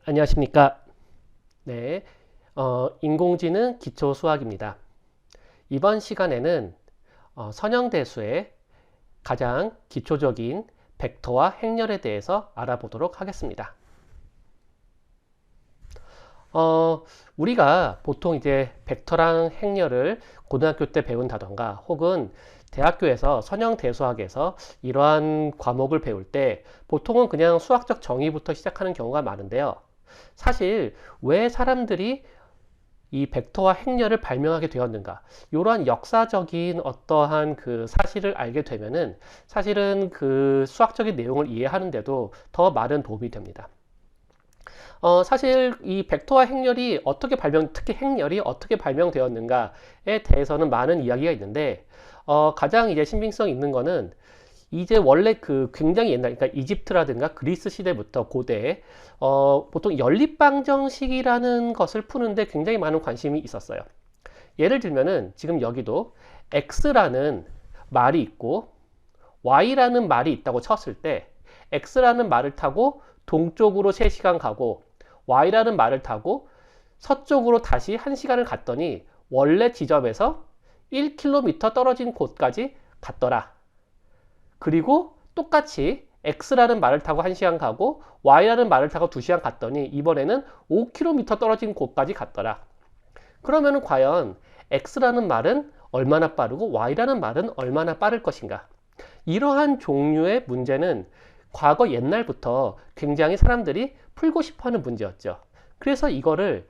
안녕하십니까. 네, 인공지능 기초 수학입니다. 이번 시간에는 선형대수의 가장 기초적인 벡터와 행렬에 대해서 알아보도록 하겠습니다. 우리가 보통 이제 벡터랑 행렬을 고등학교 때 배운다던가 혹은 대학교에서 선형대수학에서 이러한 과목을 배울 때 보통은 그냥 수학적 정의부터 시작하는 경우가 많은데요. 사실 왜 사람들이 이 벡터와 행렬을 발명하게 되었는가? 이러한 역사적인 어떠한 그 사실을 알게 되면은 사실은 그 수학적인 내용을 이해하는데도 더 많은 도움이 됩니다. 사실 이 벡터와 행렬이 특히 행렬이 어떻게 발명되었는가에 대해서는 많은 이야기가 있는데, 가장 이제 신빙성 있는 거는 이제 원래 그 굉장히 옛날, 그러니까 이집트라든가 그리스 시대부터 고대에 보통 연립방정식이라는 것을 푸는데 굉장히 많은 관심이 있었어요. 예를 들면은 지금 여기도 x라는 말이 있고 y라는 말이 있다고 쳤을 때 x라는 말을 타고 동쪽으로 3시간 가고 y라는 말을 타고 서쪽으로 다시 1시간을 갔더니 원래 지점에서 1km 떨어진 곳까지 갔더라. 그리고 똑같이 x라는 말을 타고 1시간 가고 y라는 말을 타고 2시간 갔더니 이번에는 5km 떨어진 곳까지 갔더라. 그러면 과연 x라는 말은 얼마나 빠르고 y라는 말은 얼마나 빠를 것인가? 이러한 종류의 문제는 과거 옛날부터 굉장히 사람들이 풀고 싶어하는 문제였죠. 그래서 이거를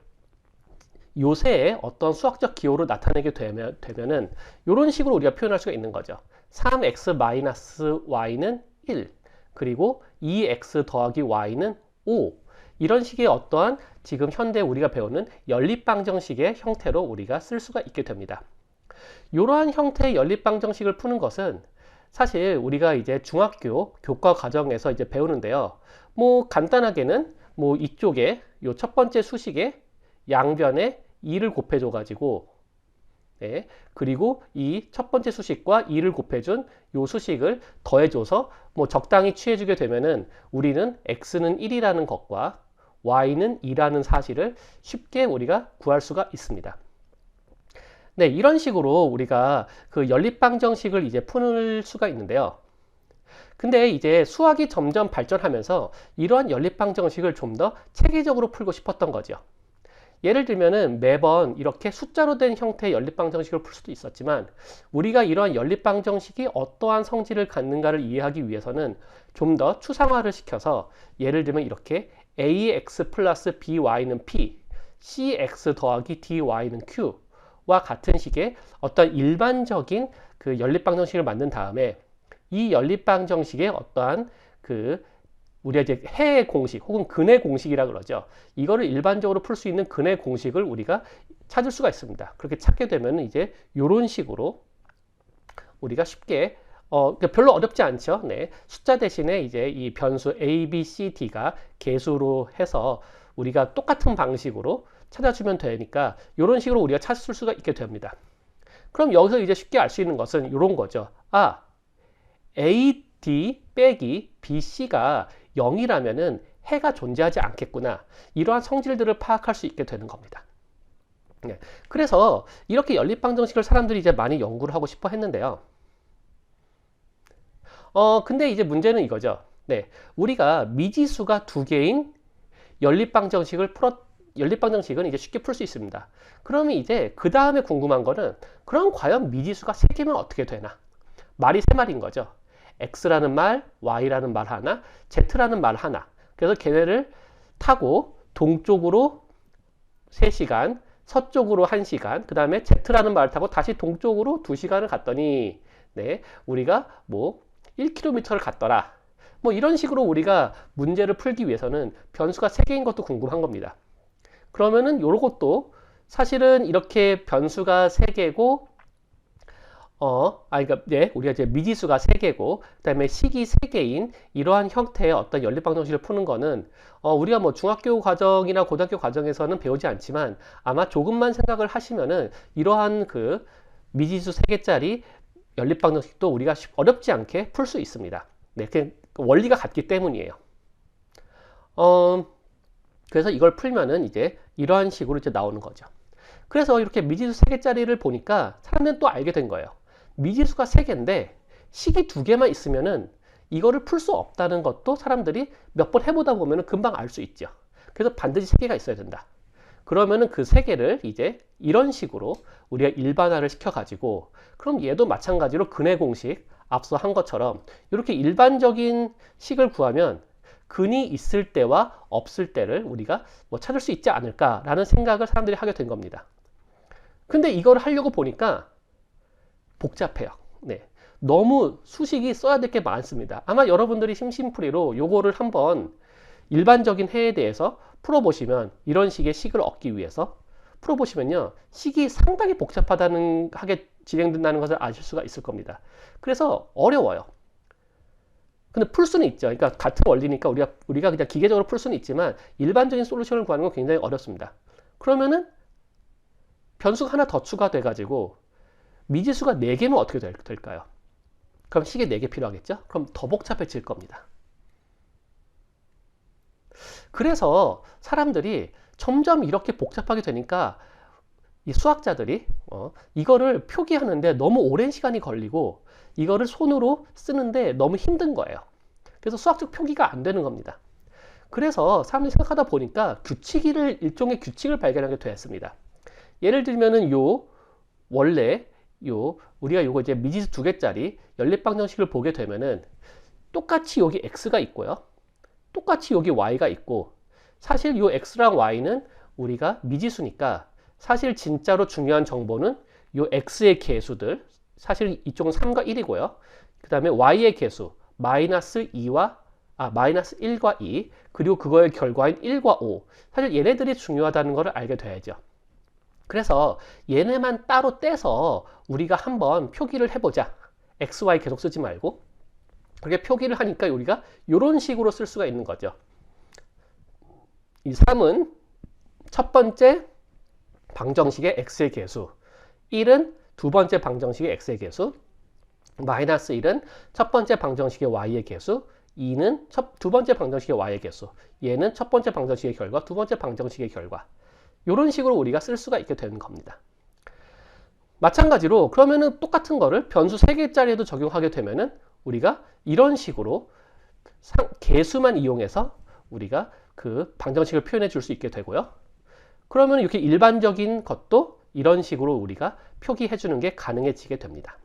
요새의 어떤 수학적 기호로 나타내게 되면은 이런 식으로 우리가 표현할 수가 있는 거죠. 3x-y는 1, 그리고 2x 더하기 y는 5. 이런 식의 어떠한 지금 현대 우리가 배우는 연립방정식의 형태로 우리가 쓸 수가 있게 됩니다. 이러한 형태의 연립방정식을 푸는 것은 사실 우리가 이제 중학교 교과 과정에서 이제 배우는데요. 뭐 간단하게는 뭐 이쪽에 요 첫 번째 수식에 양변에 2를 곱해줘 가지고, 네, 그리고 이 첫 번째 수식과 2를 곱해준 요 수식을 더해줘서 뭐 적당히 취해주게 되면은 우리는 x는 1이라는 것과 y는 2라는 사실을 쉽게 우리가 구할 수가 있습니다. 네, 이런 식으로 우리가 그 연립방정식을 이제 풀 수가 있는데요. 근데 이제 수학이 점점 발전하면서 이러한 연립방정식을 좀 더 체계적으로 풀고 싶었던 거죠. 예를 들면은 매번 이렇게 숫자로 된 형태의 연립방정식을 풀 수도 있었지만 우리가 이러한 연립방정식이 어떠한 성질을 갖는가를 이해하기 위해서는 좀 더 추상화를 시켜서 예를 들면 이렇게 ax 플러스 by는 p, cx 더하기 dy는 q와 같은 식의 어떤 일반적인 그 연립방정식을 만든 다음에 이 연립방정식의 어떠한 그 우리가 이제 해의 공식 혹은 근의 공식이라 그러죠. 이거를 일반적으로 풀 수 있는 근의 공식을 우리가 찾을 수가 있습니다. 그렇게 찾게 되면 이제 이런 식으로 우리가 쉽게 그러니까 별로 어렵지 않죠. 네. 숫자 대신에 이제 이 변수 a, b, c, d가 개수로 해서 우리가 똑같은 방식으로 찾아주면 되니까 이런 식으로 우리가 찾을 수가 있게 됩니다. 그럼 여기서 이제 쉽게 알 수 있는 것은 이런 거죠. 아, AD 빼기 BC가 0이라면은 해가 존재하지 않겠구나. 이러한 성질들을 파악할 수 있게 되는 겁니다. 네. 그래서 이렇게 연립방정식을 사람들이 이제 많이 연구를 하고 싶어 했는데요. 근데 이제 문제는 이거죠. 네. 우리가 미지수가 2개인 연립방정식은 이제 쉽게 풀 수 있습니다. 그러면 이제 그 다음에 궁금한 거는 그럼 과연 미지수가 3개면 어떻게 되나? 말이 3마리인 거죠. x라는 말, y라는 말 하나, z라는 말 하나. 그래서 걔네를 타고 동쪽으로 3시간, 서쪽으로 1시간, 그 다음에 z라는 말을 타고 다시 동쪽으로 2시간을 갔더니 네, 우리가 뭐 1km를 갔더라. 뭐 이런 식으로 우리가 문제를 풀기 위해서는 변수가 3개인 것도 궁금한 겁니다. 그러면은 요것도 사실은 이렇게 변수가 3개고 그러니까, 네, 우리가 이제 미지수가 3개고, 그 다음에 식이 3개인 이러한 형태의 어떤 연립방정식을 푸는 거는, 우리가 뭐 중학교 과정이나 고등학교 과정에서는 배우지 않지만, 아마 조금만 생각을 하시면은, 이러한 그 미지수 3개짜리 연립방정식도 우리가 어렵지 않게 풀 수 있습니다. 네, 그 원리가 같기 때문이에요. 그래서 이걸 풀면은 이제 이러한 식으로 이제 나오는 거죠. 그래서 이렇게 미지수 3개짜리를 보니까 사람들은 또 알게 된 거예요. 미지수가 3개인데 식이 2개만 있으면은 이거를 풀 수 없다는 것도 사람들이 몇 번 해보다 보면은 금방 알 수 있죠. 그래서 반드시 3개가 있어야 된다. 그러면은 그 3개를 이제 이런 식으로 우리가 일반화를 시켜가지고, 그럼 얘도 마찬가지로 근의 공식 앞서 한 것처럼 이렇게 일반적인 식을 구하면 근이 있을 때와 없을 때를 우리가 뭐 찾을 수 있지 않을까라는 생각을 사람들이 하게 된 겁니다. 근데 이걸 하려고 보니까 복잡해요. 네. 너무 수식이 써야 될 게 많습니다. 아마 여러분들이 심심풀이로 요거를 한번 일반적인 해에 대해서 풀어보시면, 이런 식의 식을 얻기 위해서 풀어보시면요, 식이 상당히 복잡하다는 하게 진행된다는 것을 아실 수가 있을 겁니다. 그래서 어려워요. 근데 풀 수는 있죠. 그러니까 같은 원리니까 우리가 그냥 기계적으로 풀 수는 있지만 일반적인 솔루션을 구하는 건 굉장히 어렵습니다. 그러면은 변수가 하나 더 추가돼 가지고 미지수가 4개면 어떻게 될까요? 그럼 식이 4개 필요하겠죠? 그럼 더 복잡해질 겁니다. 그래서 사람들이 점점 이렇게 복잡하게 되니까 이 수학자들이 이거를 표기하는데 너무 오랜 시간이 걸리고 이거를 손으로 쓰는데 너무 힘든 거예요. 그래서 수학적 표기가 안 되는 겁니다. 그래서 사람들이 생각하다 보니까 일종의 규칙을 발견하게 되었습니다. 예를 들면은 원래 우리가 요거 이제 미지수 2개짜리 연립방정식을 보게 되면은 똑같이 여기 x가 있고요. 똑같이 여기 y가 있고, 사실 요 x랑 y는 우리가 미지수니까 사실 진짜로 중요한 정보는 요 x의 개수들, 사실 이쪽은 3과 1이고요. 그 다음에 y의 개수, 마이너스 1과 2, 그리고 그거의 결과인 1과 5. 사실 얘네들이 중요하다는 것을 알게 돼야죠. 그래서 얘네만 따로 떼서 우리가 한번 표기를 해보자. x, y 계속 쓰지 말고. 그렇게 표기를 하니까 우리가 이런 식으로 쓸 수가 있는 거죠. 이 3은 첫 번째 방정식의 x의 개수, 1은 두 번째 방정식의 x의 개수, 마이너스 1은 첫 번째 방정식의 y의 개수, 2는 두 번째 방정식의 y의 개수, 얘는 첫 번째 방정식의 결과, 두 번째 방정식의 결과. 이런 식으로 우리가 쓸 수가 있게 되는 겁니다. 마찬가지로 그러면은 똑같은 거를 변수 3개짜리에도 적용하게 되면은 우리가 이런 식으로 개수만 이용해서 우리가 그 방정식을 표현해 줄 수 있게 되고요. 그러면 이렇게 일반적인 것도 이런 식으로 우리가 표기해 주는 게 가능해지게 됩니다.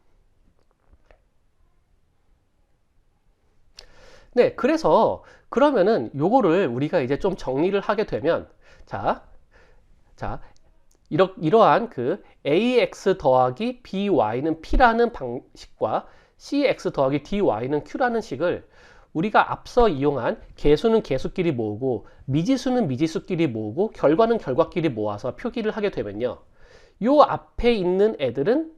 네, 그래서 그러면은 요거를 우리가 이제 좀 정리를 하게 되면, 자, 이러한 그 ax 더하기 by는 p라는 방식과 cx 더하기 dy는 q라는 식을 우리가 앞서 이용한 개수는 개수끼리 모으고 미지수는 미지수끼리 모으고 결과는 결과끼리 모아서 표기를 하게 되면요, 요 앞에 있는 애들은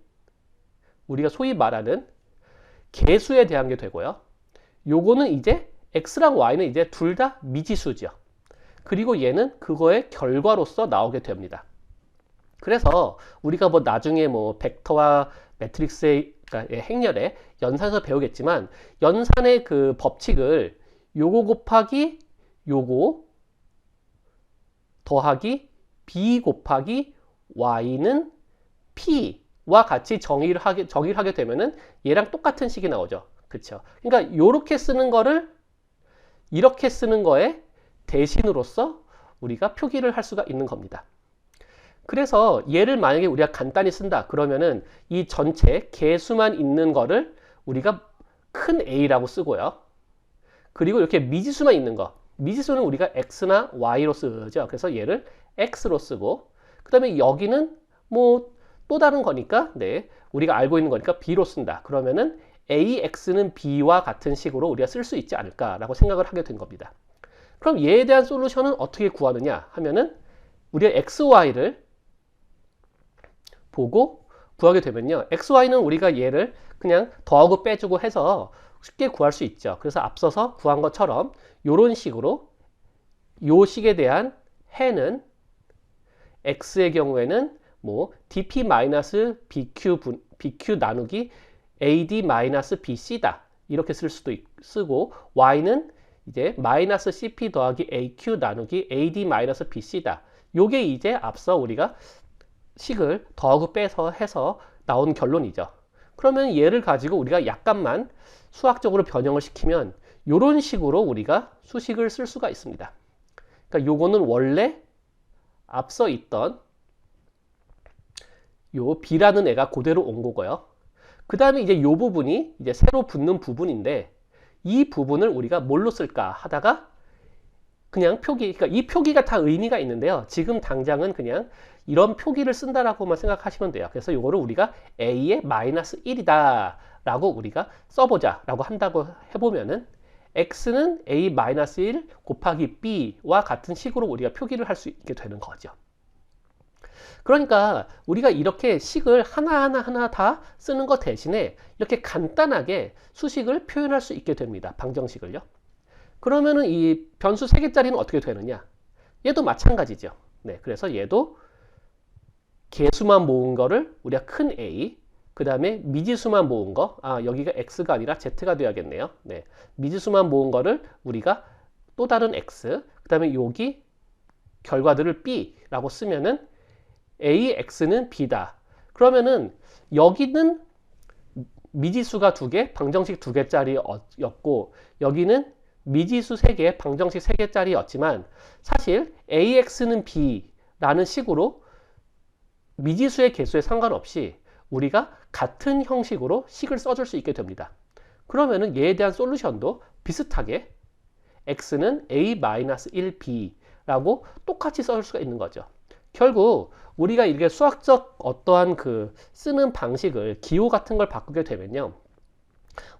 우리가 소위 말하는 개수에 대한 게 되고요, 요거는 이제 x랑 y는 이제 둘 다 미지수죠. 그리고 얘는 그거의 결과로서 나오게 됩니다. 그래서 우리가 뭐 나중에 뭐 벡터와 매트릭스의 행렬의 연산에서 배우겠지만, 연산의 그 법칙을 요거 곱하기 요거 더하기 b 곱하기 y는 p와 같이 정의를 하게 되면은 얘랑 똑같은 식이 나오죠. 그쵸? 그러니까 요렇게 쓰는 거를 이렇게 쓰는 거에 대신으로서 우리가 표기를 할 수가 있는 겁니다. 그래서 얘를 만약에 우리가 간단히 쓴다 그러면은 이 전체 개수만 있는 거를 우리가 큰 A라고 쓰고요. 그리고 이렇게 미지수만 있는 거, 미지수는 우리가 X나 Y로 쓰죠. 그래서 얘를 X로 쓰고, 그 다음에 여기는 뭐 또 다른 거니까, 네, 우리가 알고 있는 거니까 B로 쓴다. 그러면은 AX는 B와 같은 식으로 우리가 쓸 수 있지 않을까라고 생각을 하게 된 겁니다. 그럼 얘에 대한 솔루션은 어떻게 구하느냐 하면은 우리가 XY를 보고 구하게 되면요, XY는 우리가 얘를 그냥 더하고 빼주고 해서 쉽게 구할 수 있죠. 그래서 앞서서 구한 것처럼 이런 식으로 요 식에 대한 해는 X의 경우에는 뭐 dp-bq 나누기 ad-bc다 이렇게 쓸 수도 쓰고, Y는 이제 마이너스 CP 더하기 AQ 나누기 AD 마이너스 BC다. 요게 이제 앞서 우리가 식을 더하고 빼서 해서 나온 결론이죠. 그러면 얘를 가지고 우리가 약간만 수학적으로 변형을 시키면 이런 식으로 우리가 수식을 쓸 수가 있습니다. 그러니까 요거는 원래 앞서 있던 요 B라는 애가 그대로 온 거고요. 그 다음에 이제 요 부분이 이제 새로 붙는 부분인데 이 부분을 우리가 뭘로 쓸까 하다가 그냥 표기, 그러니까 이 표기가 다 의미가 있는데요. 지금 당장은 그냥 이런 표기를 쓴다라고만 생각하시면 돼요. 그래서 이거를 우리가 A의 마이너스 1이다 라고 우리가 써보자 라고 한다고 해보면은 X는 A 마이너스 1 곱하기 B와 같은 식으로 우리가 표기를 할 수 있게 되는 거죠. 그러니까 우리가 이렇게 식을 하나하나 다 쓰는 것 대신에 이렇게 간단하게 수식을 표현할 수 있게 됩니다. 방정식을요. 그러면은 이 변수 3개짜리는 어떻게 되느냐? 얘도 마찬가지죠. 네, 그래서 얘도 개수만 모은 거를 우리가 큰 A, 그 다음에 미지수만 모은 거, 여기가 X가 아니라 Z가 되어야겠네요. 네, 미지수만 모은 거를 우리가 또 다른 X, 그 다음에 여기 결과들을 B라고 쓰면은 AX는 B다. 그러면은 여기는 미지수가 2개, 방정식 2개짜리였고 여기는 미지수 3개, 방정식 3개짜리였지만 사실 AX는 B라는 식으로 미지수의 개수에 상관없이 우리가 같은 형식으로 식을 써줄 수 있게 됩니다. 그러면은 얘에 대한 솔루션도 비슷하게 X는 A-1B라고 똑같이 써줄 수가 있는 거죠. 결국 우리가 이렇게 수학적 어떠한 그 쓰는 방식을 기호 같은 걸 바꾸게 되면요.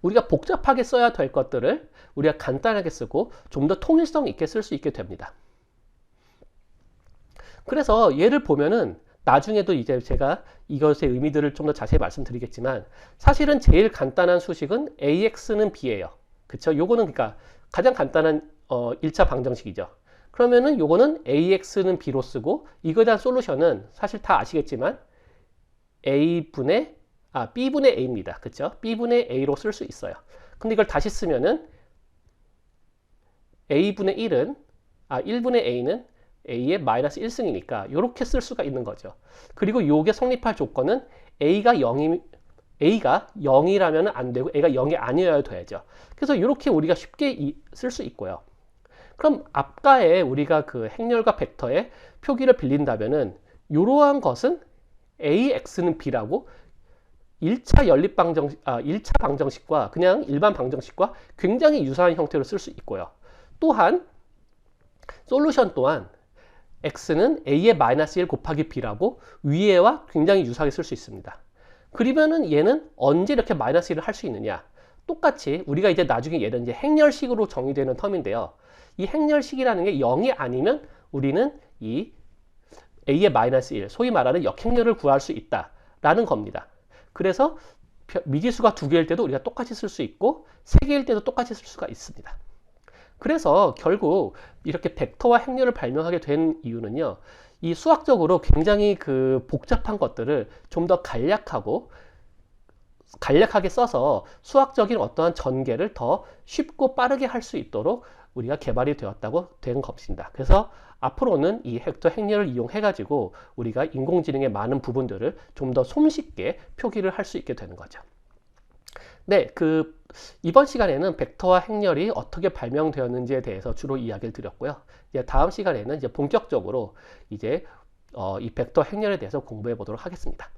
우리가 복잡하게 써야 될 것들을 우리가 간단하게 쓰고 좀 더 통일성 있게 쓸 수 있게 됩니다. 그래서 얘를 보면은 나중에도 이제 제가 이것의 의미들을 좀 더 자세히 말씀드리겠지만 사실은 제일 간단한 수식은 AX는 B예요. 그쵸? 요거는 그러니까 가장 간단한 1차 방정식이죠. 그러면은 요거는 AX는 B로 쓰고 이거에 대한 솔루션은 사실 다 아시겠지만 B분의 A입니다. 그쵸? B분의 A로 쓸 수 있어요. 근데 이걸 다시 쓰면은 A분의 1은 1분의 A는 A의 마이너스 1승이니까 이렇게 쓸 수가 있는 거죠. 그리고 요게 성립할 조건은 A가 0이라면 안 되고 A가 0이 아니어야 돼야죠. 그래서 이렇게 우리가 쉽게 쓸 수 있고요. 그럼 앞가에 우리가 그 행렬과 벡터의 표기를 빌린다면은 이러한 것은 AX는 B라고 1차 연립 방정식, 1차 방정식과 그냥 일반 방정식과 굉장히 유사한 형태로 쓸 수 있고요. 또한 솔루션 또한 X는 A의 마이너스 1 곱하기 B라고 위에와 굉장히 유사하게 쓸 수 있습니다. 그러면은 얘는 언제 이렇게 마이너스 1을 할 수 있느냐? 똑같이 우리가 이제 나중에 얘는 이제 행렬식으로 정의되는 텀인데요. 이 행렬식이라는 게 0이 아니면 우리는 이 A의 마이너스 1, 소위 말하는 역행렬을 구할 수 있다라는 겁니다. 그래서 미지수가 2개일 때도 우리가 똑같이 쓸 수 있고 3개일 때도 똑같이 쓸 수가 있습니다. 그래서 결국 이렇게 벡터와 행렬을 발명하게 된 이유는요. 이 수학적으로 굉장히 그 복잡한 것들을 좀 더 간략하게 써서 수학적인 어떠한 전개를 더 쉽고 빠르게 할 수 있도록 우리가 개발이 되었다고 된 것입니다. 그래서 앞으로는 이 벡터 행렬을 이용해 가지고 우리가 인공지능의 많은 부분들을 좀 더 손쉽게 표기를 할 수 있게 되는 거죠. 네, 이번 시간에는 벡터와 행렬이 어떻게 발명되었는지에 대해서 주로 이야기를 드렸고요. 이제 다음 시간에는 이제 본격적으로 이제 이 벡터 행렬에 대해서 공부해 보도록 하겠습니다.